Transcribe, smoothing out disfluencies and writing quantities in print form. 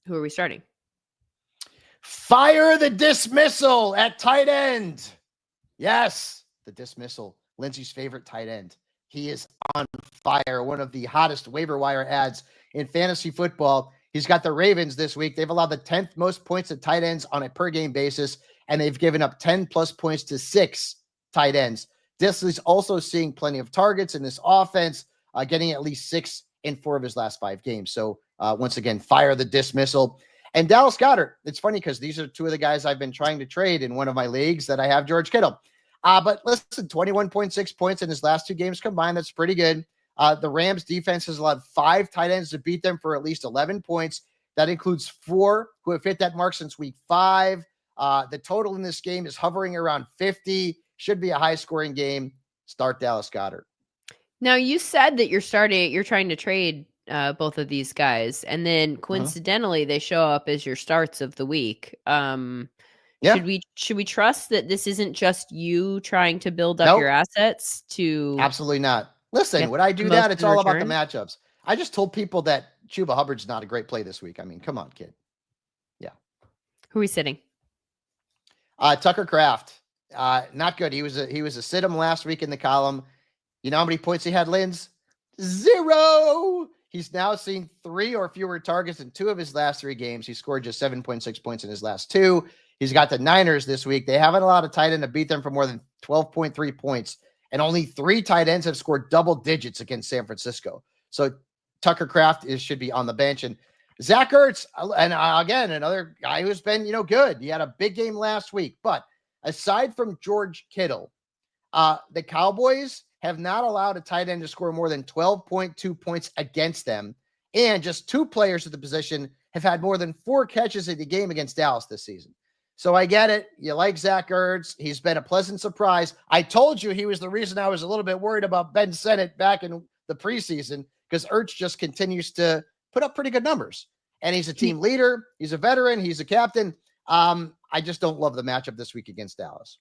Who are we starting? Fire the dismissal at tight end. Yes, the dismissal. Lindsay's favorite tight end. He is on fire. One of the hottest waiver wire ads in fantasy football. He's got the Ravens this week. They've allowed the 10th most points to tight ends on a per game basis, and they've given up 10 plus points to 6 tight ends. Disley's also seeing plenty of targets in this offense, getting at least 6 in 4 of his last 5 games. So once again, fire the dismissal. And Dallas Goedert. It's funny because these are 2 of the guys I've been trying to trade in one of my leagues that I have George Kittle. But listen, 21.6 points in his last 2 games combined. That's pretty good. The Rams defense has allowed 5 tight ends to beat them for at least 11 points. That includes 4 who have hit that mark since week 5. The total in this game is hovering around 50. Should be a high-scoring game. Start Dallas Goedert. Now, you said that you're trying to trade both of these guys, and then coincidentally, they show up as your starts of the week. Yeah. Should we trust that this isn't just you trying to build up your assets to? Absolutely not. Listen, when I do that, it's all about the matchups. I just told people that Chuba Hubbard's not a great play this week. I mean, come on, kid. Yeah. Who are we sitting? Tucker Kraft. Not good. He was a sit him last week in the column. You know how many points he had, Linz? 0. He's now seen 3 or fewer targets in 2 of his last 3 games. He scored just 7.6 points in his last 2. He's got the Niners this week. They haven't allowed a tight end to beat them for more than 12.3 points. And only 3 tight ends have scored double digits against San Francisco. So Tucker Kraft should be on the bench. And Zach Ertz, and again, another guy who's been, good. He had a big game last week. But aside from George Kittle, the Cowboys have not allowed a tight end to score more than 12.2 points against them. And just 2 players at the position have had more than 4 catches in the game against Dallas this season. So I get it. You like Zach Ertz. He's been a pleasant surprise. I told you he was the reason I was a little bit worried about Ben Sinnott back in the preseason, because Ertz just continues to put up pretty good numbers. And he's a team leader. He's a veteran. He's a captain. I just don't love the matchup this week against Dallas.